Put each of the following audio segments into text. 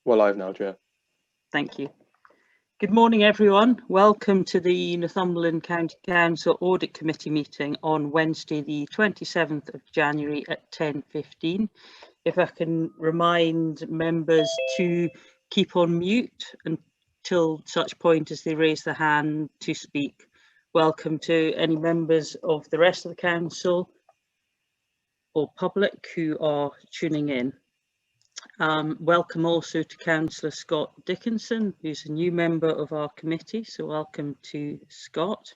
We're live now, Chair. Thank you. Good morning, everyone. Welcome to the Northumberland County Council Audit Committee meeting on Wednesday, the 27th of January at 10:15. If I can remind members to keep on mute until such point as they raise their hand to speak. Welcome to any members of the rest of the council or public who are tuning in. Welcome also to Councillor Scott Dickinson, who's a new member of our committee, so welcome to Scott.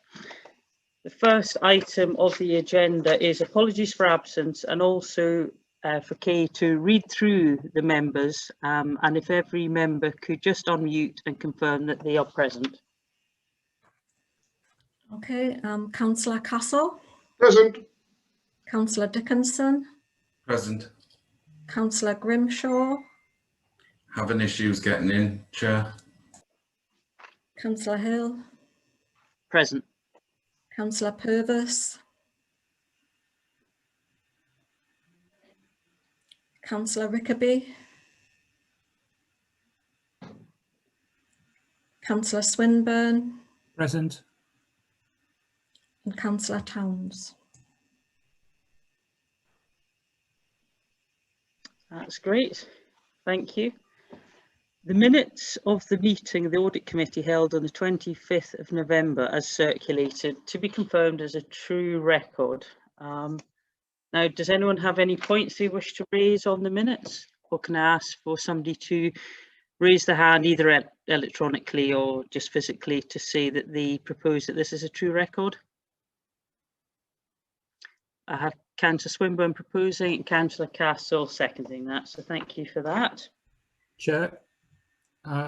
The first item of the agenda is apologies for absence, and also for Kay to read through the members, and if every member could just unmute and confirm that they are present. Okay, Councillor Castle. Present. Councillor Dickinson. Present. Councillor Grimshaw. Having issues getting in, Chair. Councillor Hill. Present. Councillor Purvis. Councillor Rickaby. Councillor Swinburne. Present. And Councillor Towns. That's great. Thank you. The minutes of the meeting of the Audit Committee held on the 25th of November as circulated to be confirmed as a true record. Now, does anyone have any points they wish to raise on the minutes? Or can I ask for somebody to raise their hand either electronically or just physically to say that they propose that this is a true record? I have Councillor Swinburne proposing and Councillor Castle seconding that, so thank you for that. Chair,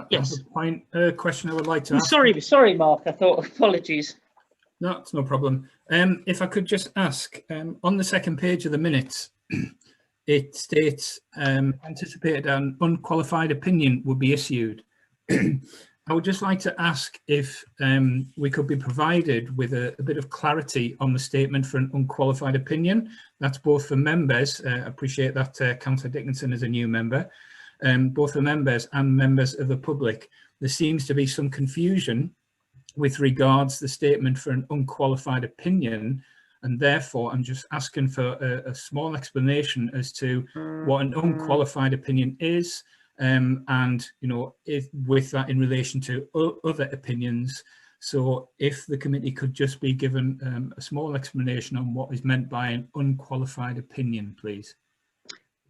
yes. I have a question I would like to ask. Sorry, Mark. I thought. Apologies. No, it's no problem. If I could just ask, on the second page of the minutes, it states anticipated an unqualified opinion would be issued. I would just like to ask if we could be provided with a bit of clarity on the statement for an unqualified opinion. That's both for members. I appreciate that Councillor Dickinson is a new member. Both the members and members of the public. There seems to be some confusion with regards to the statement for an unqualified opinion, and therefore I'm just asking for a small explanation as to what an unqualified opinion is. And you know, with that in relation to other opinions. So if the committee could just be given a small explanation on what is meant by an unqualified opinion, please.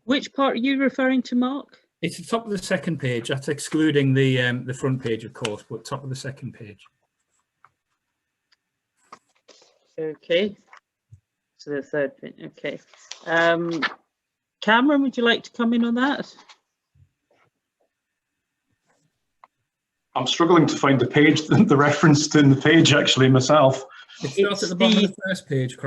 Which part are you referring to, Mark? It's the top of the second page. That's excluding the front page, of course, but top of the second page. Okay. So the third page. Okay. Cameron, would you like to come in on that? I'm struggling to find the page, the reference in the page actually myself. It starts at the bottom of the first page,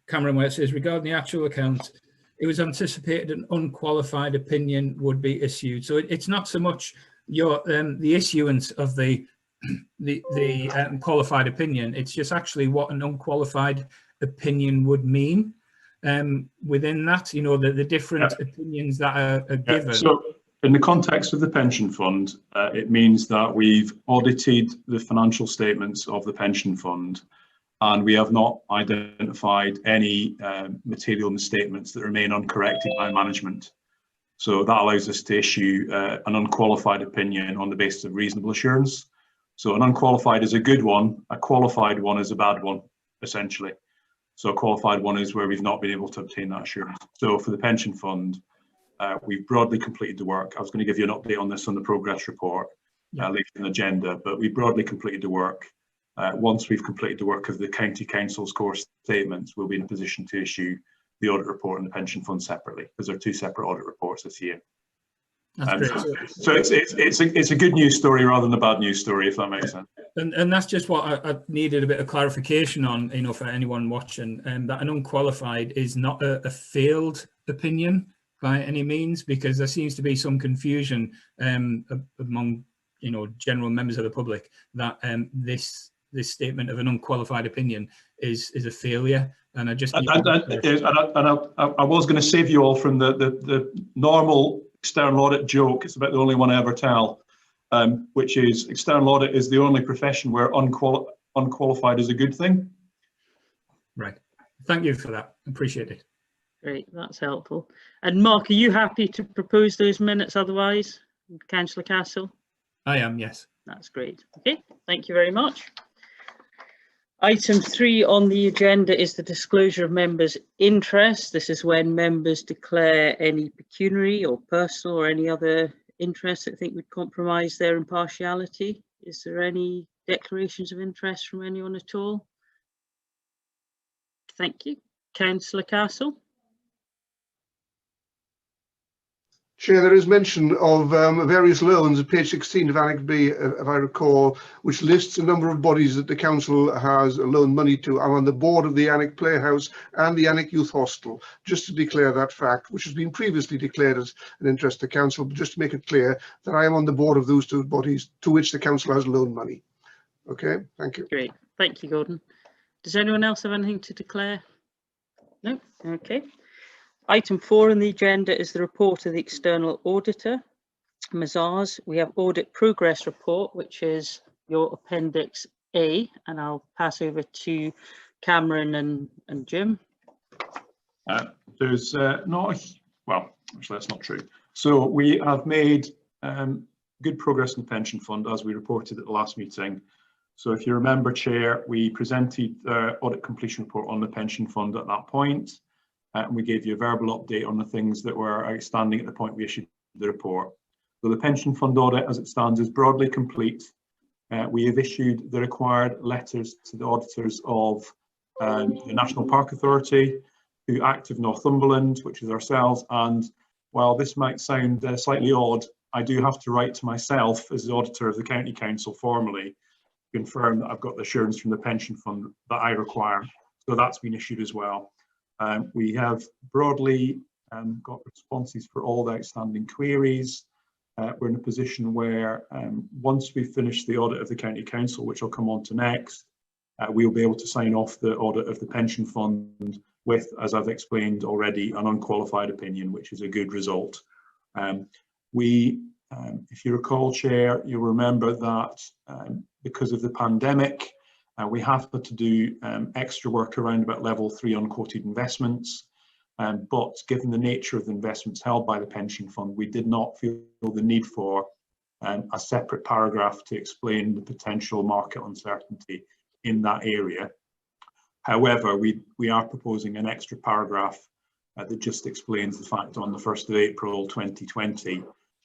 Cameron, where it says, regarding the actual account, it was anticipated an unqualified opinion would be issued. So it's not so much your the issuance of the qualified opinion. It's just actually what an unqualified opinion would mean. Within that, you know, the different opinions that are given. So in the context of the pension fund, it means that we've audited the financial statements of the pension fund, and we have not identified any material misstatements that remain uncorrected by management. So that allows us to issue an unqualified opinion on the basis of reasonable assurance. So an unqualified is a good one, a qualified one is a bad one, essentially. So a qualified one is where we've not been able to obtain that assurance. So for the pension fund, we've broadly completed the work. I was going to give you an update on this on the progress report later in the agenda, but we broadly completed the work. Once we've completed the work of the County Council's core statements, we'll be in a position to issue the audit report and the pension fund separately, because there are two separate audit reports this year. So it's a good news story rather than a bad news story, if that makes sense. And that's just what I needed a bit of clarification on, you know, for anyone watching, that an unqualified is not a failed opinion by any means, because there seems to be some confusion among, you know, general members of the public that this statement of an unqualified opinion is a failure. And I just I was going to save you all from the normal external audit joke. It's about the only one I ever tell, which is external audit is the only profession where unqualified is a good thing. Right. Thank you for that. Appreciate it. Great, that's helpful. And Mark, are you happy to propose those minutes otherwise? Councillor Castle? I am, yes. That's great. Okay, thank you very much. Item 3 on the agenda is the disclosure of members' interest. This is when members declare any pecuniary or personal or any other interest that they think would compromise their impartiality. Is there any declarations of interest from anyone at all? Thank you. Councillor Castle? Chair, there is mention of various loans at page 16 of Annex B, if I recall, which lists a number of bodies that the council has loaned money to. I'm on the board of the Annex Playhouse and the Annex Youth Hostel, just to declare that fact, which has been previously declared as an interest to council, but just to make it clear that I am on the board of those two bodies to which the council has loaned money. Okay, thank you. Great, thank you, Gordon. Does anyone else have anything to declare? No? Okay. Item 4 on the agenda is the report of the external auditor, Mazars. We have audit progress report, which is your Appendix A, and I'll pass over to Cameron and Jim. There's not, well, actually that's not true. So we have made good progress in the pension fund, as we reported at the last meeting. So if you remember, Chair, we presented the audit completion report on the pension fund at that point. And we gave you a verbal update on the things that were outstanding at the point we issued the report. So the pension fund audit, as it stands, is broadly complete. We have issued the required letters to the auditors of the National Park Authority, to Active Northumberland, which is ourselves. And while this might sound slightly odd, I do have to write to myself as the auditor of the County Council formally, confirm that I've got the assurance from the pension fund that I require. So that's been issued as well. We have broadly got responses for all the outstanding queries. We're in a position where once we finish the audit of the County Council, which I'll come on to next, we'll be able to sign off the audit of the pension fund with, as I've explained already, an unqualified opinion, which is a good result. If you recall, Chair, you'll remember that because of the pandemic, we have to do extra work around about level 3 unquoted investments. But given the nature of the investments held by the pension fund, we did not feel the need for a separate paragraph to explain the potential market uncertainty in that area. However, we are proposing an extra paragraph that just explains the fact on the 1st of April 2020,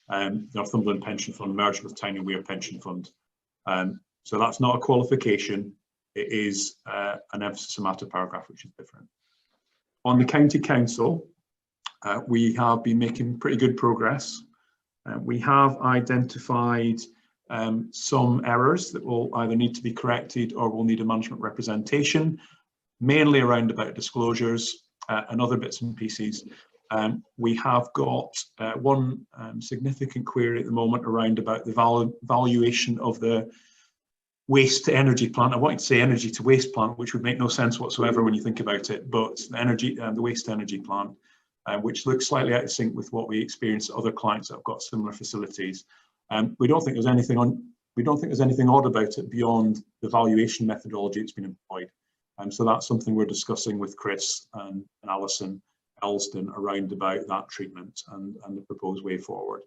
the Northumberland Pension Fund merged with Tyne and Wear Pension Fund. So that's not a qualification. It is an emphasis matter paragraph, which is different. On the County Council, we have been making pretty good progress. We have identified some errors that will either need to be corrected or will need a management representation, mainly around about disclosures and other bits and pieces. We have got one significant query at the moment around about the valuation of the waste to energy plant. I wanted to say energy to waste plant, which would make no sense whatsoever when you think about it, but the waste to energy plant, which looks slightly out of sync with what we experience at other clients that have got similar facilities. We don't think there's anything odd about it beyond the valuation methodology that's been employed. So that's something we're discussing with Chris and Alison Elston around about that treatment and the proposed way forward.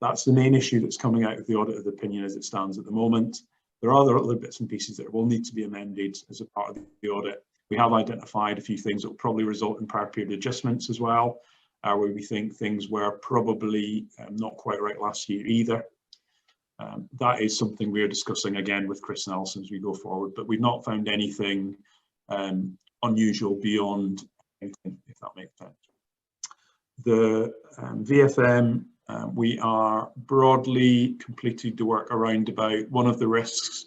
That's the main issue that's coming out of the audit of the opinion as it stands at the moment. There are other bits and pieces that will need to be amended as a part of the audit. We have identified a few things that will probably result in prior period adjustments as well, where we think things were probably not quite right last year either. That is something we're discussing again with Chris and Alison as we go forward, but we've not found anything unusual beyond anything, if that makes sense. The VFM, we are broadly completed the work around about one of the risks,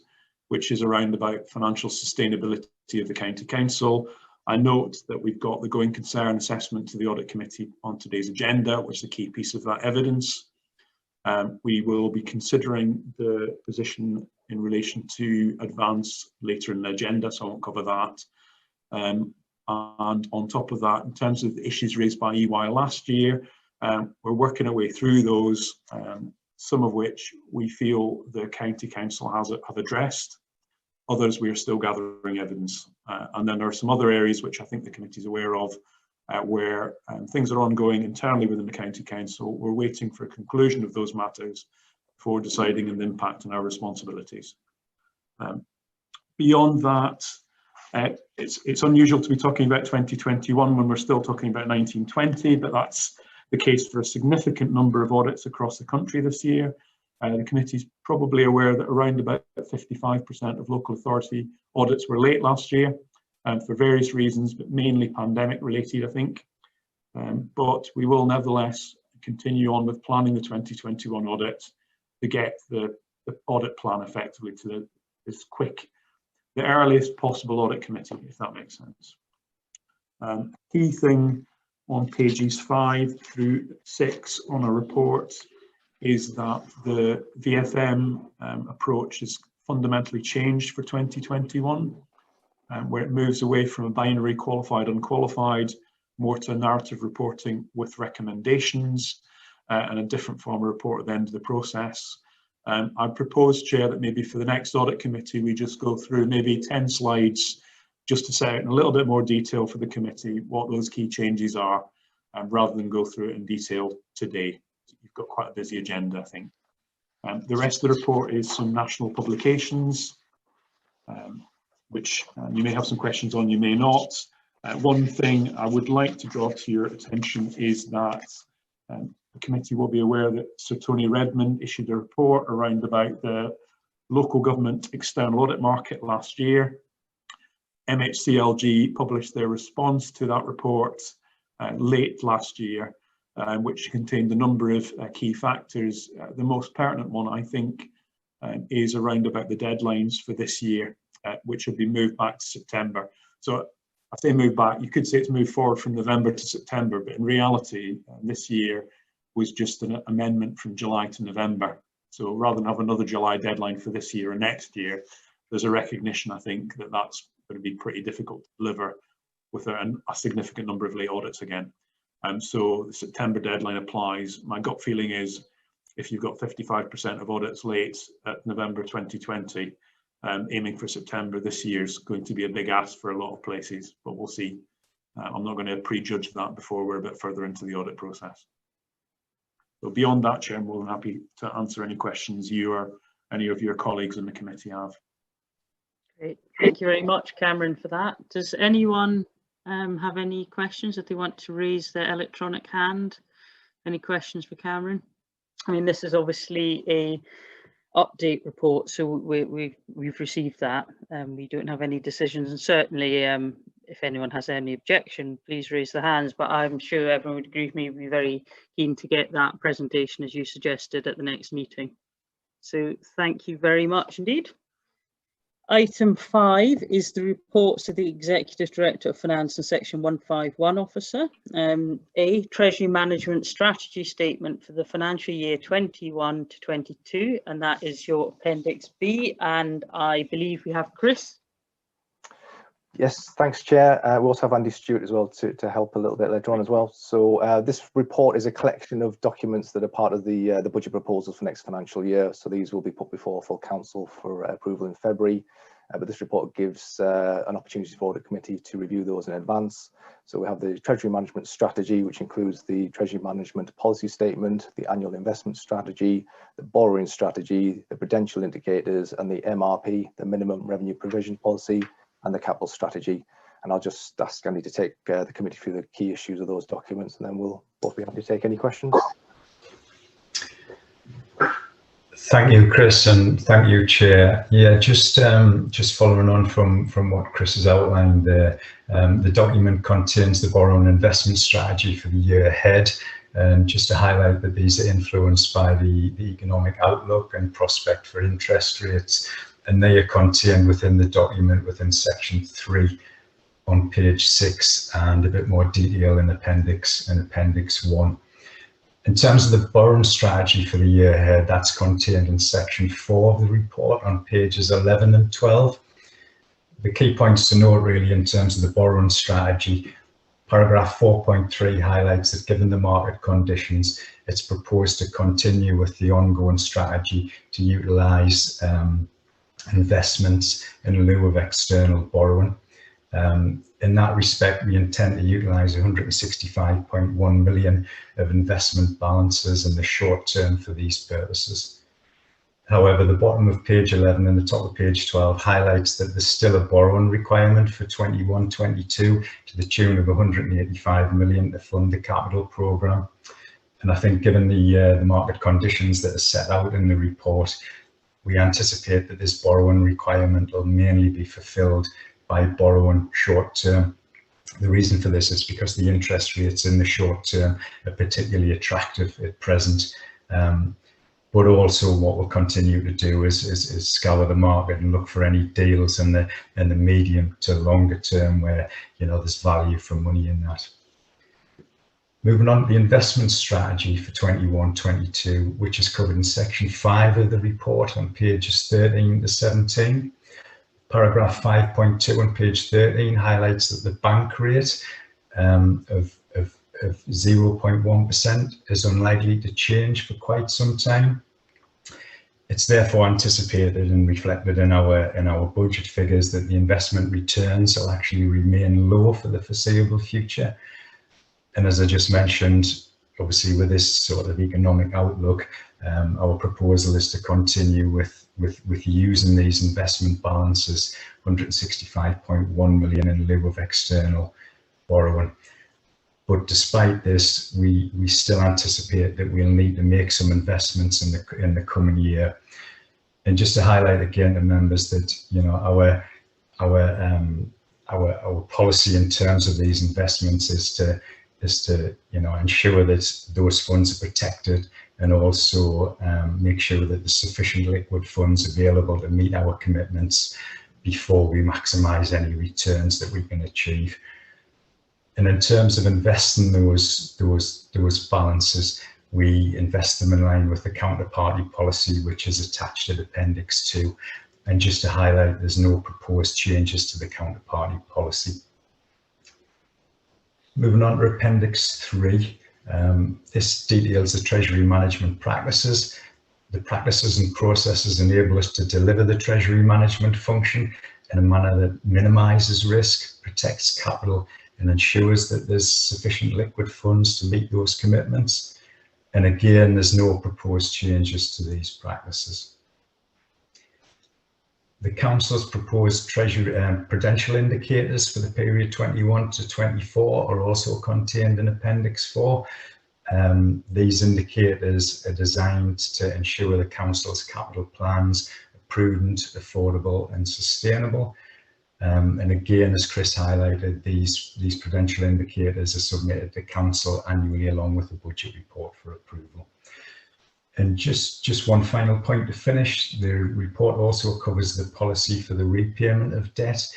which is around about financial sustainability of the County Council. I note that we've got the going concern assessment to the Audit Committee on today's agenda, which is a key piece of that evidence. We will be considering the position in relation to advance later in the agenda, so I won't cover that. And on top of that, in terms of the issues raised by EY last year, We're working our way through those, some of which we feel the County Council have addressed. Others we are still gathering evidence. And then there are some other areas which I think the committee is aware of, where things are ongoing internally within the County Council. We're waiting for a conclusion of those matters before deciding on the impact on our responsibilities. Beyond that, it's unusual to be talking about 2021 when we're still talking about 1920, but that's the case for a significant number of audits across the country this year. The committee is probably aware that around about 55% of local authority audits were late last year, for various reasons, but mainly pandemic related, I think. But we will nevertheless continue on with planning the 2021 audit to get the audit plan effectively to the earliest possible audit committee, if that makes sense. Key thing on pages 5 through 6 on a report is that the VFM approach is fundamentally changed for 2021, where it moves away from a binary qualified unqualified more to narrative reporting with recommendations and a different form of report at the end of the process. I propose, Chair, that maybe for the next audit committee we just go through maybe 10 slides just to say out in a little bit more detail for the committee what those key changes are, rather than go through it in detail today. You've got quite a busy agenda, I think. The rest of the report is some national publications, which you may have some questions on, you may not. One thing I would like to draw to your attention is that the committee will be aware that Sir Tony Redmond issued a report around about the local government external audit market last year. MHCLG published their response to that report late last year, which contained a number of key factors. The most pertinent one, I think, is around about the deadlines for this year, which have been moved back to September. So I say move back, you could say it's moved forward from November to September, but in reality, this year was just an amendment from July to November. So rather than have another July deadline for this year or next year, there's a recognition, I think, that that's going to be pretty difficult to deliver with a significant number of late audits again. So the September deadline applies. My gut feeling is if you've got 55% of audits late at November 2020, aiming for September this year is going to be a big ask for a lot of places, but we'll see. I'm not going to prejudge that before we're a bit further into the audit process. So beyond that, Chair, I'm more than happy to answer any questions you or any of your colleagues in the committee have. Great, thank you very much, Cameron, for that. Does anyone have any questions that they want to raise their electronic hand? Any questions for Cameron? I mean, this is obviously a update report, so we've received that. We don't have any decisions, and certainly if anyone has any objection, please raise their hands, but I'm sure everyone would agree with me, we'd be very keen to get that presentation as you suggested at the next meeting. So thank you very much indeed. Item 5 is the reports of the Executive Director of Finance and Section 151 Officer. A Treasury Management Strategy Statement for the financial year 21 to 22, and that is your Appendix B, and I believe we have Chris. Yes, thanks, Chair. We also have Andy Stewart as well to help a little bit later on as well. So this report is a collection of documents that are part of the budget proposals for next financial year. So these will be put before full council for approval in February. But this report gives an opportunity for the committee to review those in advance. So we have the Treasury Management Strategy, which includes the Treasury Management Policy Statement, the Annual Investment Strategy, the Borrowing Strategy, the Prudential Indicators, and the MRP, the Minimum Revenue Provision Policy, and the Capital Strategy. And I'll just ask Andy to take the committee through the key issues of those documents, and then we'll both be happy to take any questions. Thank you, Chris, and thank you, Chair. Yeah, just following on from what Chris has outlined there, the document contains the borrowing investment strategy for the year ahead. And just to highlight that these are influenced by the economic outlook and prospect for interest rates, and they are contained within the document within section 3 on page 6, and a bit more detail in Appendix 1. In terms of the borrowing strategy for the year ahead, that's contained in section 4 of the report on pages 11 and 12. The key points to note really in terms of the borrowing strategy, Paragraph 4.3 highlights that given the market conditions, it's proposed to continue with the ongoing strategy to utilise investments in lieu of external borrowing. In that respect, we intend to utilise 165.1 million of investment balances in the short term for these purposes. However, the bottom of page 11 and the top of page 12 highlights that there's still a borrowing requirement for 21-22 to the tune of 185 million to fund the capital programme. And I think given the market conditions that are set out in the report, we anticipate that this borrowing requirement will mainly be fulfilled by borrowing short term. The reason for this is because the interest rates in the short term are particularly attractive at present. But also what we'll continue to do is scour the market and look for any deals in the medium to longer term where, you know, there's value for money in that. Moving on to the investment strategy for 21-22, which is covered in section 5 of the report on pages 13 to 17. Paragraph 5.2 on page 13 highlights that the bank rate of 0.1% is unlikely to change for quite some time. It's therefore anticipated and reflected in our budget figures that the investment returns will actually remain low for the foreseeable future. And as I just mentioned, obviously with this sort of economic outlook, our proposal is to continue with using these investment balances, 165.1 million in lieu of external borrowing. But despite this, we still anticipate that we'll need to make some investments in the coming year. And just to highlight again to members that, you know, our policy in terms of these investments is to you know, ensure that those funds are protected and also make sure that there's sufficient liquid funds available to meet our commitments before we maximise any returns that we can achieve. And in terms of investing those balances, we invest them in line with the counterparty policy, which is attached to Appendix 2. And just to highlight, there's no proposed changes to the counterparty policy. Moving on to Appendix 3, this details the Treasury management practices. The practices and processes enable us to deliver the Treasury management function in a manner that minimises risk, protects capital, and ensures that there's sufficient liquid funds to meet those commitments. And again, there's no proposed changes to these practices. The Council's proposed Treasury prudential indicators for the period 21 to 24 are also contained in Appendix 4. These indicators are designed to ensure the Council's capital plans are prudent, affordable and sustainable. And again, as Chris highlighted, these prudential indicators are submitted to Council annually along with the budget report for approval. And just one final point to finish, the report also covers the policy for the repayment of debt.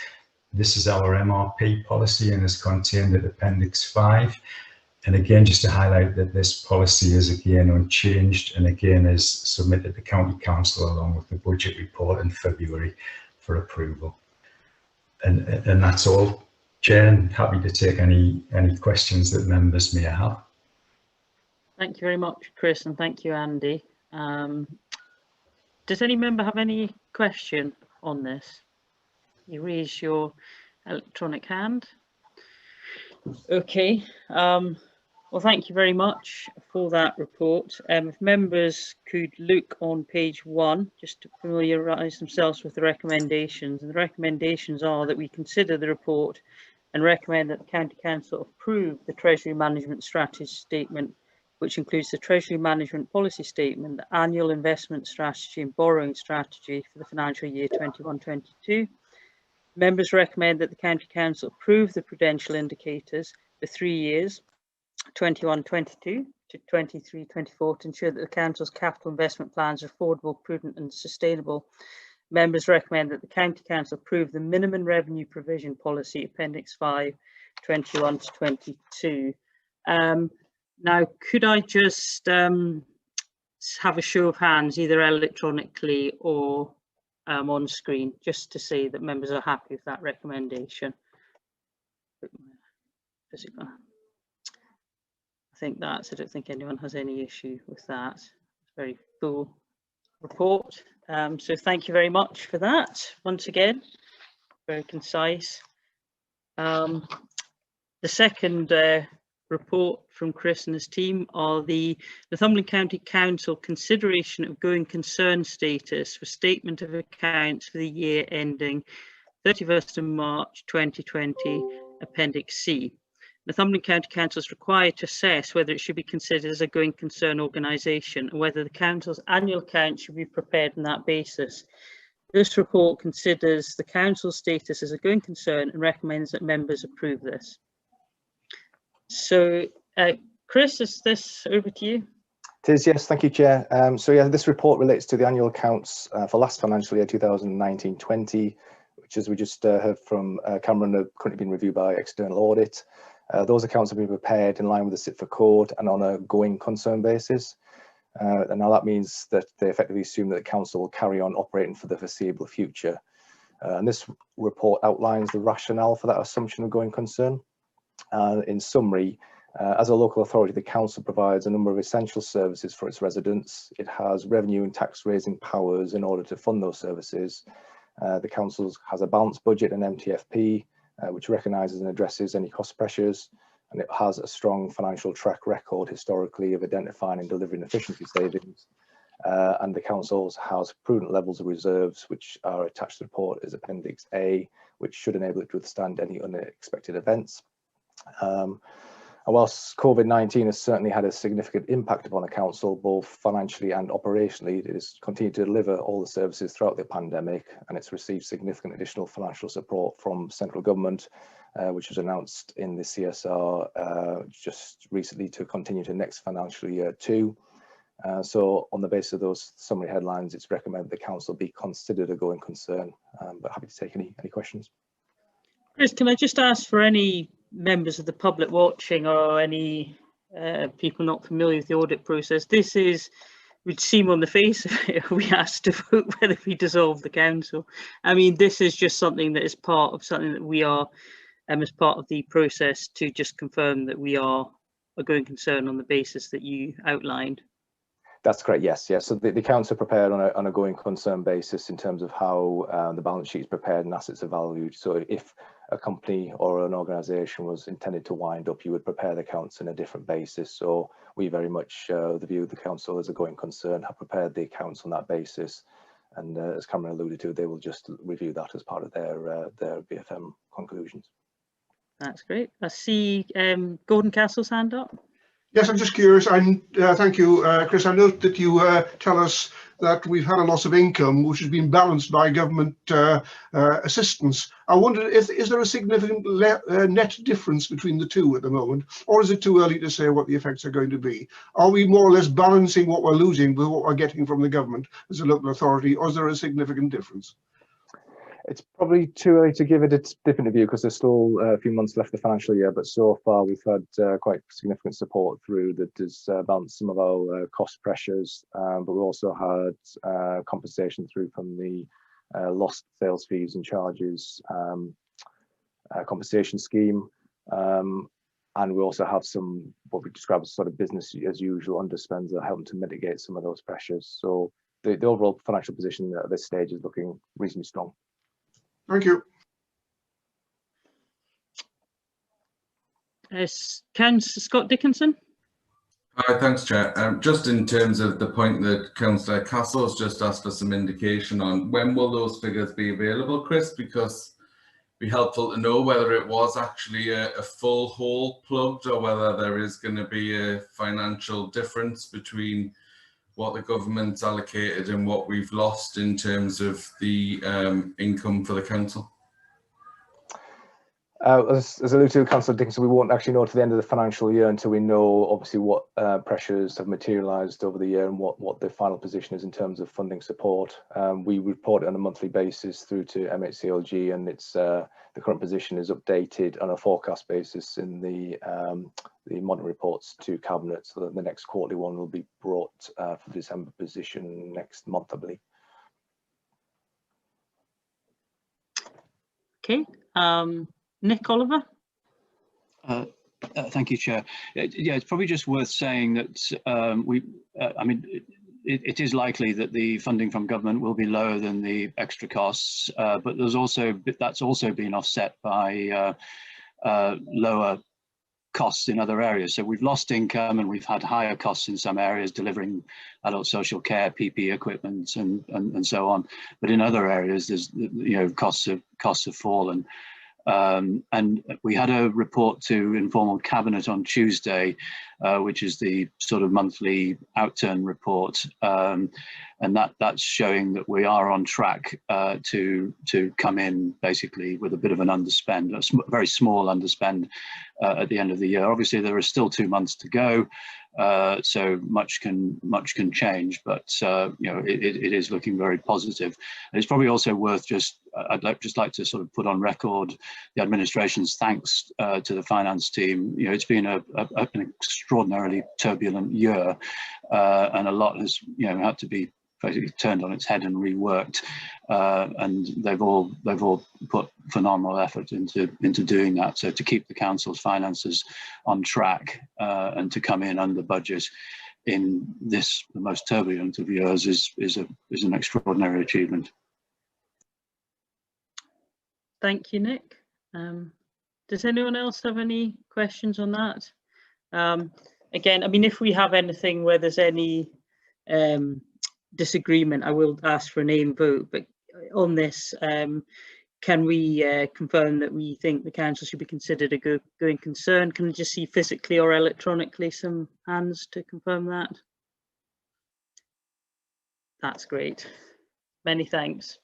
This is our MRP policy and is contained in Appendix 5. And again, just to highlight that this policy is again unchanged and again is submitted to County Council along with the budget report in February for approval. And that's all, Chair, and happy to take any questions that members may have. Thank you very much, Chris, and thank you, Andy. Does any member have any question on this? You raise your electronic hand. Okay. Well, thank you very much for that report. If members could look on page 1, just to familiarise themselves with the recommendations. And the recommendations are that we consider the report and recommend that the County Council approve the Treasury Management Strategy Statement, which includes the Treasury Management Policy Statement, the Annual Investment Strategy and Borrowing Strategy for the financial year 21-22. Members recommend that the County Council approve the prudential indicators for 3 years, 21-22 to 23-24, to ensure that the Council's capital investment plans are affordable, prudent and sustainable. Members recommend that the County Council approve the minimum revenue provision policy, Appendix 5, 21 to 22. Now, could I just have a show of hands, either electronically or on screen, just to say that members are happy with that recommendation? physical. I think I don't think anyone has any issue with that. It's a very full report. So thank you very much for that. Once again, very concise. The second report from Chris and his team are the Northumberland County Council consideration of going concern status for statement of accounts for the year ending 31st of March 2020, Appendix C. Northumberland County Council is required to assess whether it should be considered as a going concern organisation and whether the Council's annual accounts should be prepared on that basis. This report considers the Council's status as a going concern and recommends that members approve this. So, Chris, is this over to you? It is, yes, thank you, Chair. So yeah, this report relates to the annual accounts for last financial year 2019-20, which, as we just heard from Cameron, are currently being reviewed by external audit. Those accounts have been prepared in line with the SIPFA code and on a going concern basis. And now that means that they effectively assume that the council will carry on operating for the foreseeable future. And this report outlines the rationale for that assumption of going concern. In summary, as a local authority, the council provides a number of essential services for its residents. It has revenue and tax raising powers in order to fund those services. The council has a balanced budget and MTFP, which recognises and addresses any cost pressures, and it has a strong financial track record historically of identifying and delivering efficiency savings. And the council has prudent levels of reserves, which are attached to the report as Appendix A, which should enable it to withstand any unexpected events. And whilst COVID-19 has certainly had a significant impact upon the council, both financially and operationally, it has continued to deliver all the services throughout the pandemic, and it's received significant additional financial support from central government, which was announced in the CSR just recently to continue to next financial year too. So on the basis of those summary headlines, it's recommended the council be considered a going concern, but happy to take any questions. Chris, can I just ask for any members of the public watching or any people not familiar with the audit process, this would seem on the face of it, we asked to vote whether we dissolve the council. I mean, this is just something that is part of something that we are, as part of the process to just confirm that we are a going concern on the basis that you outlined. That's correct, yes. So the accounts are prepared on a going concern basis in terms of how the balance sheet is prepared and assets are valued. So if a company or an organisation was intended to wind up, you would prepare the accounts on a different basis. So we very much the view of the council as a going concern, have prepared the accounts on that basis. And as Cameron alluded to, they will just review that as part of their BFM conclusions. That's great. I see Gordon Castle's hand up. Yes, I'm just curious, and thank you, Chris. I note that you tell us that we've had a loss of income, which has been balanced by government assistance. I wonder, is there a significant net difference between the two at the moment, or is it too early to say what the effects are going to be? Are we more or less balancing what we're losing with what we're getting from the government as a local authority, or is there a significant difference? It's probably too early to give it a different view because there's still a few months left of the financial year, but so far we've had quite significant support through that has balanced some of our cost pressures, but we also had compensation through from the lost sales fees and charges compensation scheme, and we also have some what we describe as sort of business as usual underspends that are helping to mitigate some of those pressures. So the overall financial position at this stage is looking reasonably strong. Thank you. Councillor Scott Dickinson. Hi, thanks, Chair. Just in terms of the point that Councillor Castle's just asked for some indication on, when will those figures be available, Chris? Because it'd be helpful to know whether it was actually a full hole plugged or whether there is going to be a financial difference between what the government's allocated and what we've lost in terms of the income for the council. As alluded to, Councillor Dickinson, we won't actually know to the end of the financial year until we know obviously what pressures have materialised over the year and what the final position is in terms of funding support. We report it on a monthly basis through to MHCLG, and it's the current position is updated on a forecast basis in the monitoring reports to Cabinet, so that the next quarterly one will be brought for the December position next month, I believe. Okay. Nick Oliver. Thank you, Chair. Yeah, it's probably just worth saying that I mean, it is likely that the funding from government will be lower than the extra costs, but that's also been offset by lower costs in other areas. So we've lost income and we've had higher costs in some areas delivering adult social care, PPE equipment, and so on. But in other areas, there's costs have fallen. And we had a report to informal cabinet on Tuesday, which is the sort of monthly outturn report, and that's showing that we are on track to come in basically with a bit of an underspend, a very small underspend at the end of the year. Obviously, there are still 2 months to go, so much can change, but it is looking very positive. And it's probably also worth I'd like to sort of put on record the administration's thanks to the finance team. It's been an extraordinarily turbulent year, and a lot has had to be basically turned on its head and reworked, and they've all put phenomenal effort into doing that. So to keep the council's finances on track and to come in under budget in the most turbulent of years is an extraordinary achievement. Thank you, Nick. Does anyone else have any questions on that? Again, I mean, if we have anything where there's any disagreement, I will ask for a name vote, but on this, can we confirm that we think the council should be considered a going concern? Can we just see physically or electronically some hands to confirm that? That's great. Many thanks.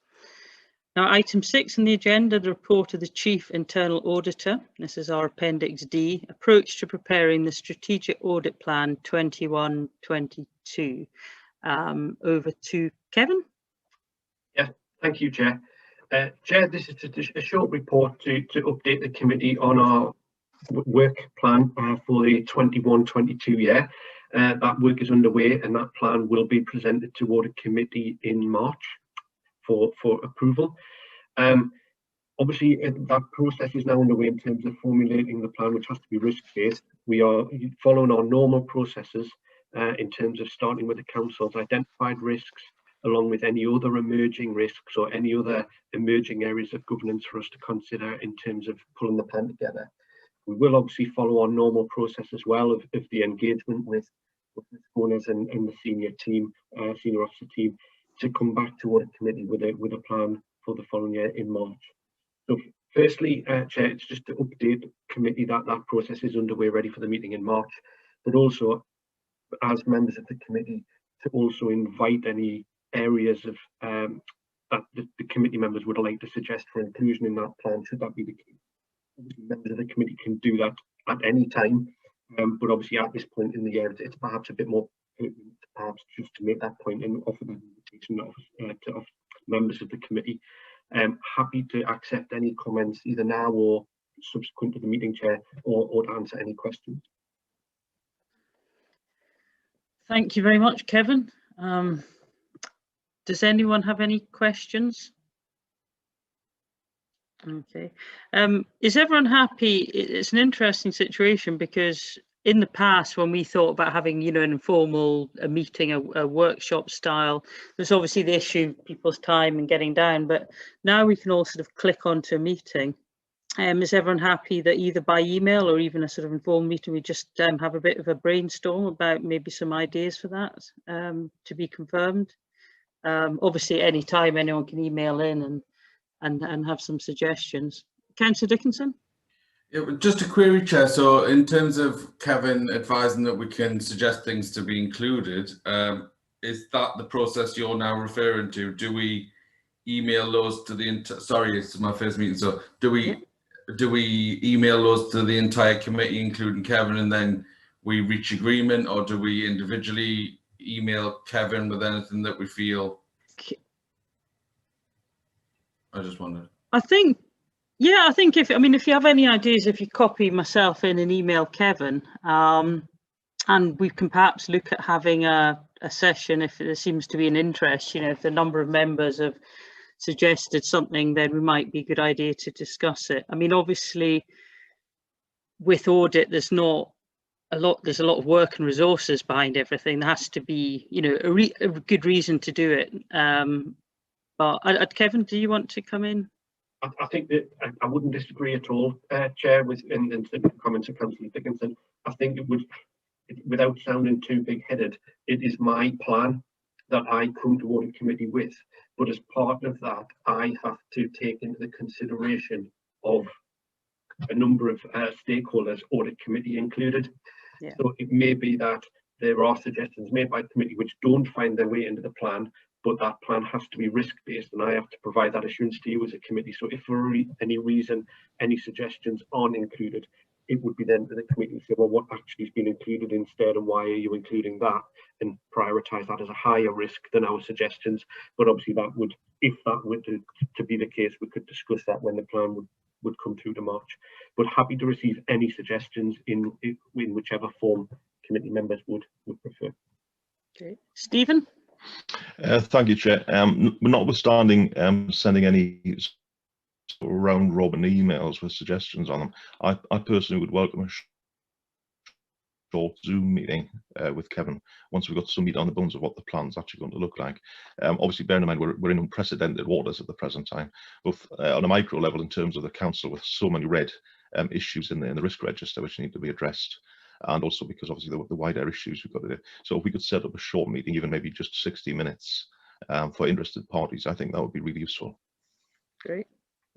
Now, item 6 on the agenda, the report of the Chief Internal Auditor. This is our Appendix D, approach to preparing the Strategic Audit Plan 21-22. Over to Kevin. Yeah, thank you, Chair. Chair, this is just a short report to update the committee on our work plan for the 21-22 year. That work is underway and that plan will be presented to Audit Committee in March for approval. Obviously, that process is now underway in terms of formulating the plan, which has to be risk-based. We are following our normal processes in terms of starting with the council's identified risks, along with any other emerging risks or any other emerging areas of governance for us to consider in terms of pulling the plan together. We will obviously follow our normal process as well of the engagement with the owners and the senior officer team to come back to Audit Committee with a plan for the following year in March. So firstly, Chair, it's just to update committee that process is underway, ready for the meeting in March, but also as members of the committee to also invite any areas of that the committee members would like to suggest for inclusion in that plan, should that be the case. Members of the committee can do that at any time, but obviously at this point in the year, it's perhaps a bit more perhaps just to make that point and offer that invitation to members of the committee. Happy to accept any comments either now or subsequent to the meeting, Chair, or to answer any questions. Thank you very much, Kevin. Does anyone have any questions? Okay. Is everyone happy? It's an interesting situation because in the past, when we thought about having, an informal meeting, a workshop style, there's obviously the issue of people's time and getting down, but now we can all sort of click onto a meeting. Is everyone happy that either by email or even a sort of informal meeting, we just have a bit of a brainstorm about maybe some ideas for that to be confirmed? Obviously, any time anyone can email in and have some suggestions. Councillor Dickinson? Yeah, just a query, Chair. So in terms of Kevin advising that we can suggest things to be included, is that the process you're now referring to? Do we email those to the sorry, it's my first meeting. So do we email those to the entire committee, including Kevin, and then we reach agreement, or do we individually email Kevin with anything that we feel? I just wondered. I think if you have any ideas, if you copy myself in and email Kevin, and we can perhaps look at having a session if there seems to be an interest. If the number of members have suggested something, then we might be a good idea to discuss it. Obviously, with audit, there's not a lot. There's a lot of work and resources behind everything. There has to be, you know, a good reason to do it. But Kevin, do you want to come in? I think that I wouldn't disagree at all, Chair, with and the comments of Councillor Dickinson. I think it would, without sounding too big-headed, it is my plan that I come to Audit Committee with, but as part of that, I have to take into the consideration of a number of stakeholders, Audit Committee included. Yeah. So it may be that there are suggestions made by the committee which don't find their way into the plan, but that plan has to be risk-based, and I have to provide that assurance to you as a committee. So if for any reason any suggestions aren't included, it would be then to the committee to say, well, what actually has been included instead, and why are you including that, and prioritise that as a higher risk than our suggestions. But obviously that would, if that were to be the case, we could discuss that when the plan would come through to March. But happy to receive any suggestions in whichever form committee members would prefer. Okay, Stephen. Thank you, Chair. Notwithstanding sending any sort of round robin emails with suggestions on them, I personally would welcome a short Zoom meeting with Kevin once we've got some meat on the bones of what the plan's actually going to look like. Obviously, bearing in mind we're in unprecedented waters at the present time, both on a micro level in terms of the council with so many red issues in the risk register which need to be addressed, and also because obviously the wider issues we've got to do. So if we could set up a short meeting, even maybe just 60 minutes for interested parties, I think that would be really useful. Great,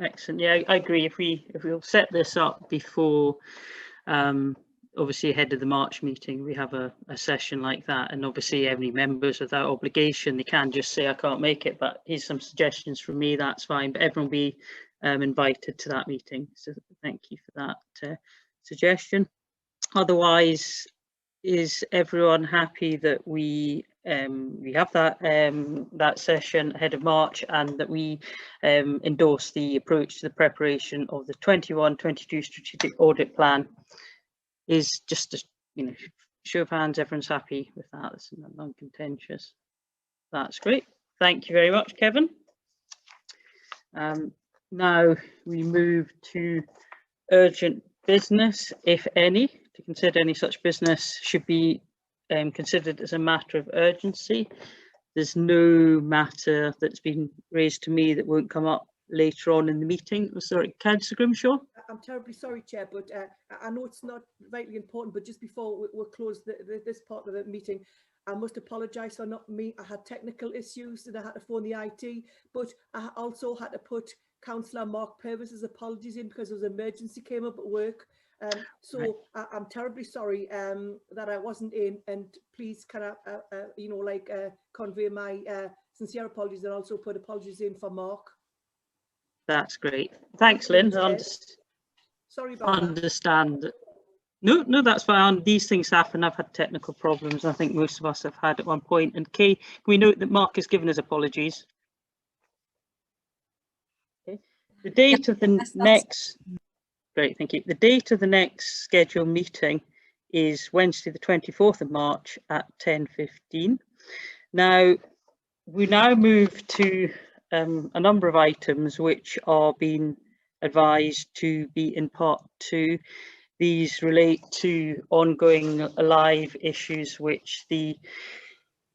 excellent. Yeah, I agree. If we'll set this up before, obviously ahead of the March meeting, we have a session like that, and obviously any members without obligation, they can just say I can't make it, but here's some suggestions from me, that's fine. But everyone will be invited to that meeting. So thank you for that suggestion. Otherwise, is everyone happy that we have that session ahead of March, and that we endorse the approach to the preparation of the 21-22 strategic audit plan? Is just a, you know, show of hands, everyone's happy with that. It's non-contentious. That's great. Thank you very much, Kevin. Now we move to urgent business, if any. To consider any such business should be considered as a matter of urgency. There's no matter that's been raised to me that won't come up later on in the meeting. Sorry, Councillor Grimshaw. I'm terribly sorry, Chair, but I know it's not vitally important, but just before we close this part of the meeting, I must apologise for not me. I had technical issues and I had to phone the IT, but I also had to put Councillor Mark Purvis's apologies in because there was an emergency came up at work. So right. I'm terribly sorry that I wasn't in, and please can I, convey my sincere apologies, and also put apologies in for Mark. That's great. Thanks, Lynn. Sorry about understand. That. No, that's fine. These things happen. I've had technical problems. I think most of us have had at one point. And Kay, can we note that Mark has given his apologies? Okay. The date of the next. Great, thank you. The date of the next scheduled meeting is Wednesday, the 24th of March at 10:15. Now, we now move to a number of items which are being advised to be in part 2. These relate to ongoing live issues which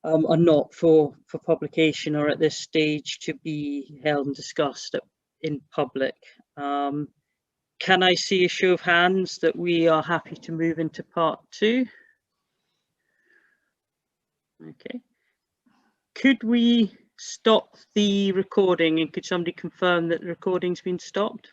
are not for publication or at this stage to be held and discussed in public. Can I see a show of hands that we are happy to move into part 2? Okay. Could we stop the recording, and could somebody confirm that the recording's been stopped?